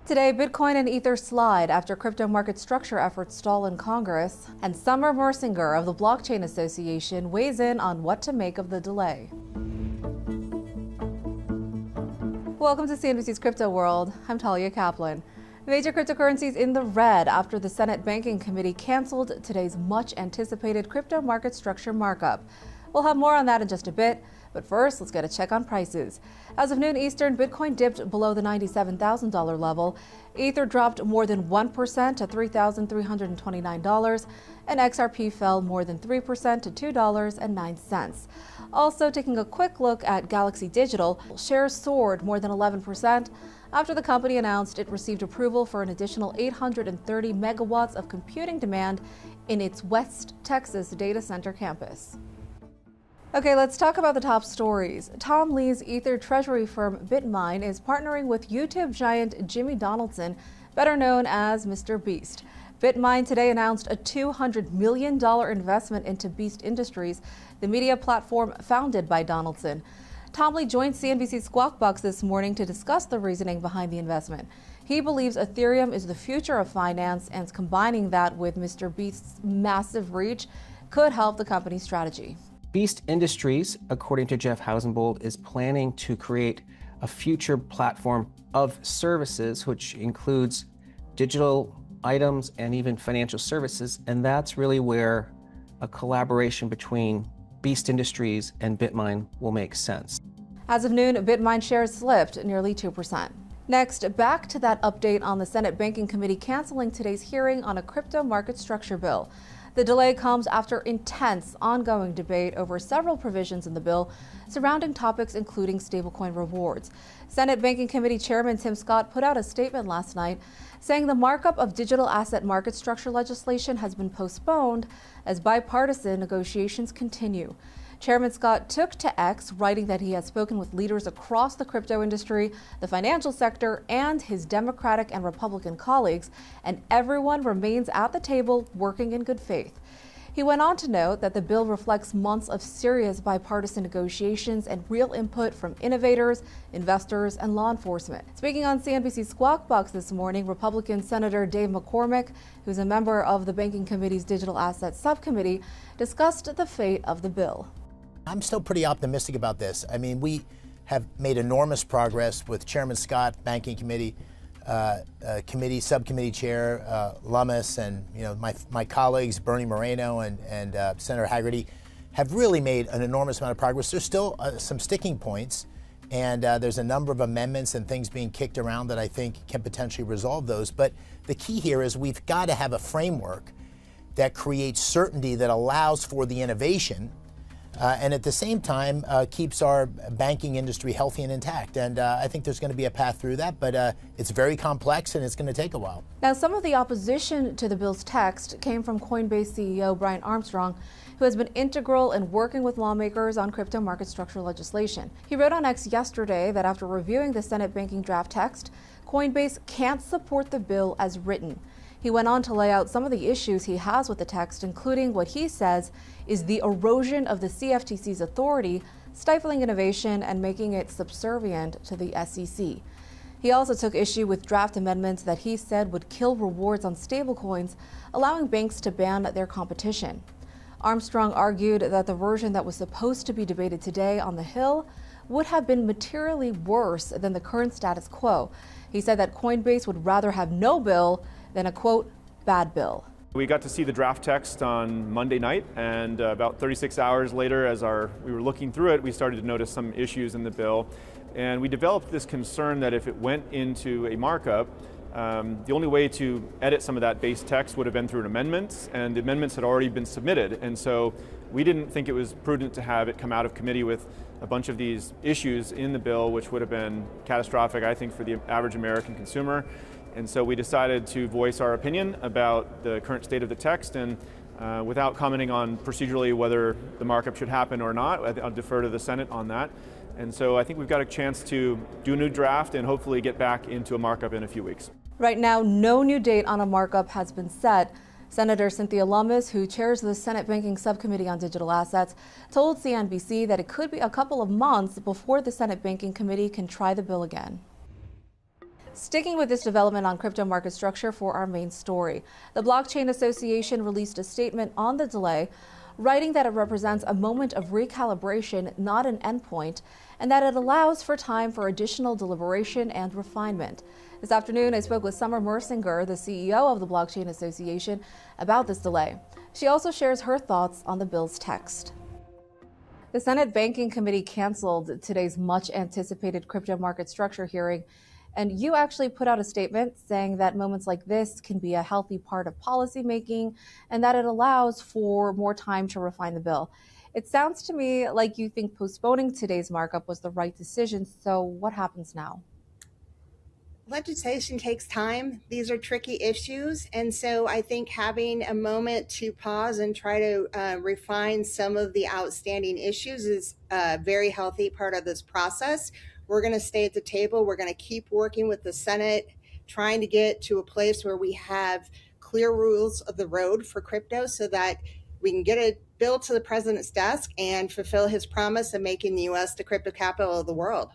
Today, Bitcoin and Ether slide after crypto market structure efforts stall in Congress, and Summer Mersinger of the Blockchain Association weighs in on what to make of the delay. Welcome to CNBC's Crypto World. I'm Talia Kaplan. Major cryptocurrencies in the red after the Senate Banking Committee canceled today's much-anticipated crypto market structure markup. We'll have more on that in just a bit, but first, let's get a check on prices. As of noon Eastern, Bitcoin dipped below the $97,000 level. Ether dropped more than 1% to $3,329, and XRP fell more than 3% to $2.09. Also, taking a quick look at Galaxy Digital, shares soared more than 11% after the company announced it received approval for an additional 830 megawatts of computing demand in its West Texas data center campus. Okay, let's talk about the top stories. Tom Lee's Ether treasury firm BitMine is partnering with YouTube giant Jimmy Donaldson, better known as Mr. Beast. BitMine today announced a $200 million investment into Beast Industries, the media platform founded by Donaldson. Tom Lee joined CNBC's Squawk Box this morning to discuss the reasoning behind the investment. He believes Ethereum is the future of finance, and combining that with Mr. Beast's massive reach could help the company's strategy. Beast Industries, according to Jeff Hausenbold, is planning to create a future platform of services, which includes digital items and even financial services. And that's really where a collaboration between Beast Industries and BitMine will make sense. As of noon, BitMine shares slipped nearly 2%. Next, back to that update on the Senate Banking Committee canceling today's hearing on a crypto market structure bill. The delay comes after intense, ongoing debate over several provisions in the bill surrounding topics including stablecoin rewards. Senate Banking Committee Chairman Tim Scott put out a statement last night saying the markup of digital asset market structure legislation has been postponed as bipartisan negotiations continue. Chairman Scott took to X, writing that he has spoken with leaders across the crypto industry, the financial sector, and his Democratic and Republican colleagues, and everyone remains at the table working in good faith. He went on to note that the bill reflects months of serious bipartisan negotiations and real input from innovators, investors, and law enforcement. Speaking on CNBC's Squawk Box this morning, Republican Senator Dave McCormick, who's a member of the Banking Committee's Digital Assets Subcommittee, discussed the fate of the bill. I'm still pretty optimistic about this. I mean, we have made enormous progress with Chairman Scott, Banking Committee, Subcommittee Chair Lummis, and my colleagues Bernie Moreno and Senator Haggerty have really made an enormous amount of progress. There's still some sticking points, and there's a number of amendments and things being kicked around that I think can potentially resolve those. But the key here is we've got to have a framework that creates certainty that allows for the innovation. And at the same time, keeps our banking industry healthy and intact. And I think there's going to be a path through that, but it's very complex and it's going to take a while. Now, some of the opposition to the bill's text came from Coinbase CEO Brian Armstrong, who has been integral in working with lawmakers on crypto market structure legislation. He wrote on X yesterday that after reviewing the Senate banking draft text, Coinbase can't support the bill as written. He went on to lay out some of the issues he has with the text, including what he says is the erosion of the CFTC's authority, stifling innovation and making it subservient to the SEC. He also took issue with draft amendments that he said would kill rewards on stablecoins, allowing banks to ban their competition. Armstrong argued that the version that was supposed to be debated today on the Hill would have been materially worse than the current status quo. He said that Coinbase would rather have no bill than a, quote, bad bill. We got to see the draft text on Monday night, and about 36 hours later, as we were looking through it, we started to notice some issues in the bill. And we developed this concern that if it went into a markup, the only way to edit some of that base text would have been through an amendment, and the amendments had already been submitted. And so we didn't think it was prudent to have it come out of committee with a bunch of these issues in the bill, which would have been catastrophic, I think, for the average American consumer. And so we decided to voice our opinion about the current state of the text, and without commenting on procedurally whether the markup should happen or not, I'll defer to the Senate on that. And so I think we've got a chance to do a new draft and hopefully get back into a markup in a few weeks. Right now, no new date on a markup has been set. Senator Cynthia Lummis, who chairs the Senate Banking Subcommittee on Digital Assets, told CNBC that it could be a couple of months before the Senate Banking Committee can try the bill again. Sticking with this development on crypto market structure for our main story, the Blockchain Association released a statement on the delay, writing that it represents a moment of recalibration, not an endpoint, and that it allows for time for additional deliberation and refinement. This afternoon, I spoke with Summer Mersinger, the CEO of the Blockchain Association, about this delay. She also shares her thoughts on the bill's text. The Senate Banking Committee canceled today's much anticipated crypto market structure hearing. And you actually put out a statement saying that moments like this can be a healthy part of policymaking and that it allows for more time to refine the bill. It sounds to me like you think postponing today's markup was the right decision. So what happens now? Legislation takes time. These are tricky issues. And so I think having a moment to pause and try to refine some of the outstanding issues is a very healthy part of this process. We're going to stay at the table. We're going to keep working with the Senate, trying to get to a place where we have clear rules of the road for crypto so that we can get a bill to the president's desk and fulfill his promise of making the U.S. the crypto capital of the world.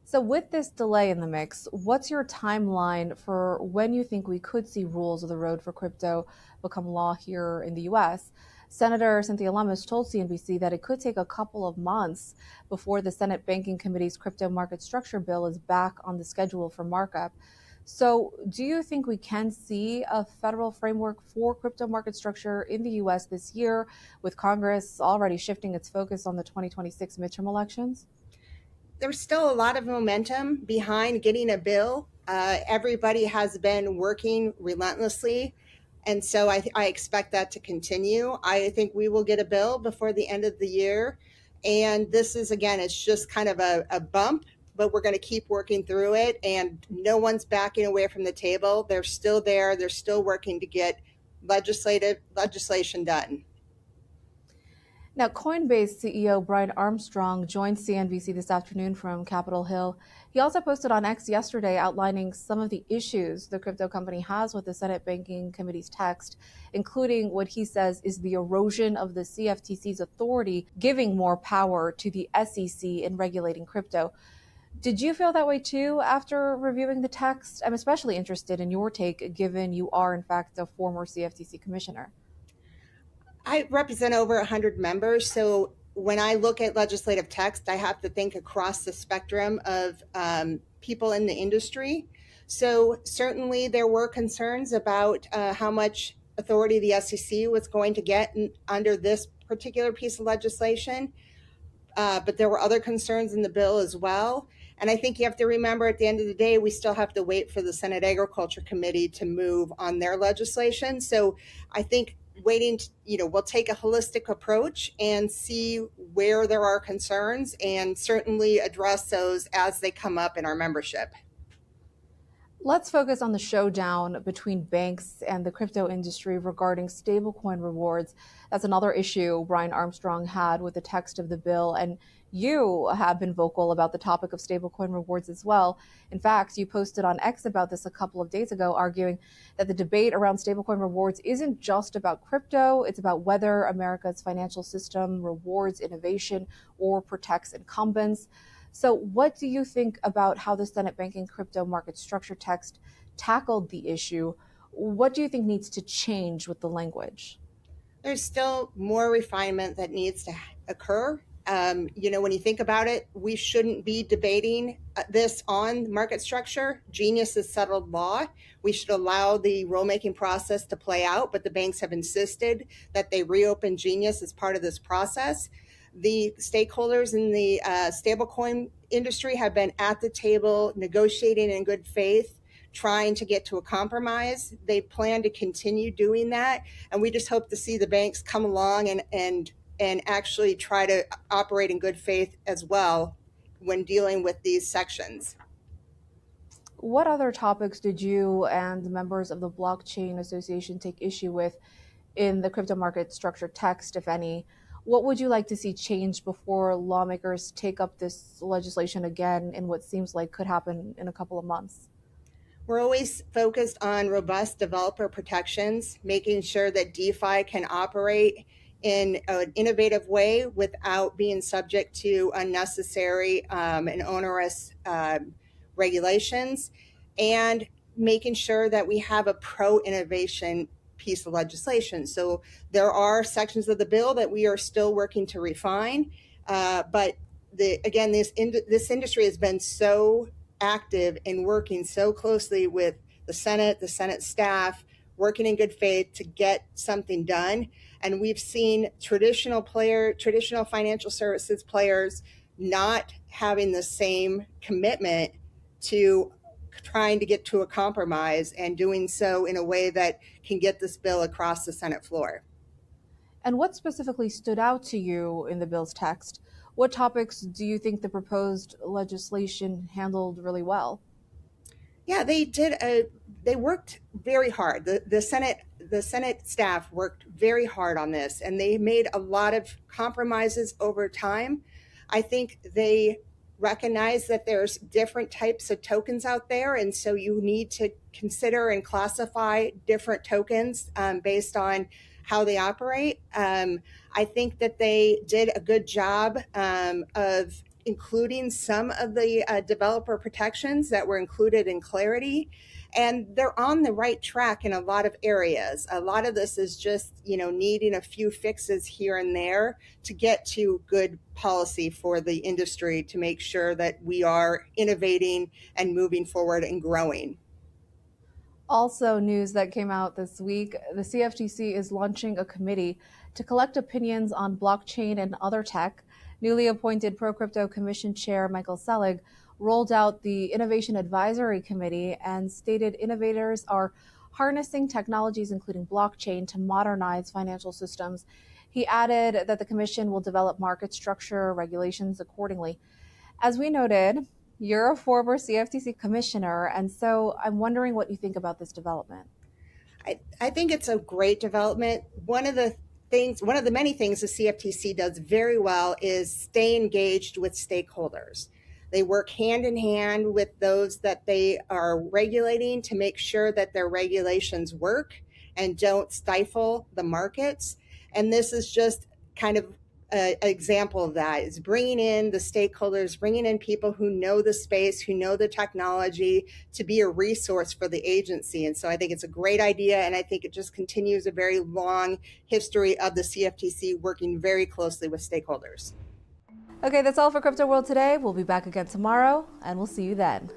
So with this delay in the mix, what's your timeline for when you think we could see rules of the road for crypto become law here in the U.S.? Senator Cynthia Lummis told CNBC that it could take a couple of months before the Senate Banking Committee's crypto market structure bill is back on the schedule for markup. So do you think we can see a federal framework for crypto market structure in the U.S. this year, with Congress already shifting its focus on the 2026 midterm elections? There's still a lot of momentum behind getting a bill. Everybody has been working relentlessly. And so I expect that to continue. I think we will get a bill before the end of the year. And this is, again, it's just kind of a bump, but we're going to keep working through it. And no one's backing away from the table. They're still there. They're still working to get legislation done. Now, Coinbase CEO Brian Armstrong joined CNBC this afternoon from Capitol Hill. He also posted on X yesterday outlining some of the issues the crypto company has with the Senate Banking Committee's text, including what he says is the erosion of the CFTC's authority, giving more power to the SEC in regulating crypto. Did you feel that way too after reviewing the text? I'm especially interested in your take, given you are, in fact, a former CFTC commissioner. I represent over 100 members, so when I look at legislative text, I have to think across the spectrum of people in the industry. So certainly there were concerns about how much authority the SEC was going to get under this particular piece of legislation, but there were other concerns in the bill as well. And I think you have to remember at the end of the day, we still have to wait for the Senate Agriculture Committee to move on their legislation. So I think waiting, we'll take a holistic approach and see where there are concerns and certainly address those as they come up in our membership. Let's focus on the showdown between banks and the crypto industry regarding stablecoin rewards. That's another issue Brian Armstrong had with the text of the bill. And you have been vocal about the topic of stablecoin rewards as well. In fact, you posted on X about this a couple of days ago, arguing that the debate around stablecoin rewards isn't just about crypto. It's about whether America's financial system rewards innovation or protects incumbents. So what do you think about how the Senate Banking Crypto Market Structure text tackled the issue? What do you think needs to change with the language? There's still more refinement that needs to occur. When you think about it, we shouldn't be debating this on market structure. Genius is settled law. We should allow the rulemaking process to play out, but the banks have insisted that they reopen Genius as part of this process. The stakeholders in the stablecoin industry have been at the table negotiating in good faith, trying to get to a compromise. They plan to continue doing that, and we just hope to see the banks come along and actually try to operate in good faith as well when dealing with these sections. What other topics did you and the members of the Blockchain Association take issue with in the crypto market structure text, if any? What would you like to see change before lawmakers take up this legislation again in what seems like could happen in a couple of months? We're always focused on robust developer protections, making sure that DeFi can operate in an innovative way without being subject to unnecessary and onerous regulations and making sure that we have a pro-innovation piece of legislation. So there are sections of the bill that we are still working to refine, but again, this industry has been so active and working so closely with the Senate staff, working in good faith to get something done. And we've seen traditional financial services players not having the same commitment to trying to get to a compromise and doing so in a way that can get this bill across the Senate floor. And what specifically stood out to you in the bill's text? What topics do you think the proposed legislation handled really well? Yeah, they worked very hard. The Senate staff worked very hard on this, and they made a lot of compromises over time. I think they recognize that there's different types of tokens out there, and so you need to consider and classify different tokens based on how they operate. I think that they did a good job of including some of the developer protections that were included in Clarity, and they're on the right track in a lot of areas. A lot of this is just, needing a few fixes here and there to get to good policy for the industry to make sure that we are innovating and moving forward and growing. Also, news that came out this week, the CFTC is launching a committee to collect opinions on blockchain and other tech. Newly appointed Pro-Crypto Commission Chair Michael Selig rolled out the Innovation Advisory Committee and stated innovators are harnessing technologies including blockchain to modernize financial systems. He added that the commission will develop market structure regulations accordingly. As we noted, you're a former CFTC commissioner, and so I'm wondering what you think about this development. I think it's a great development. One of the many things the CFTC does very well is stay engaged with stakeholders. They work hand in hand with those that they are regulating to make sure that their regulations work and don't stifle the markets. And this is just kind of an example of that, is bringing in the stakeholders, bringing in people who know the space, who know the technology, to be a resource for the agency. And so I think it's a great idea, and I think it just continues a very long history of the CFTC working very closely with stakeholders. Okay, that's all for Crypto World today. We'll be back again tomorrow, and we'll see you then.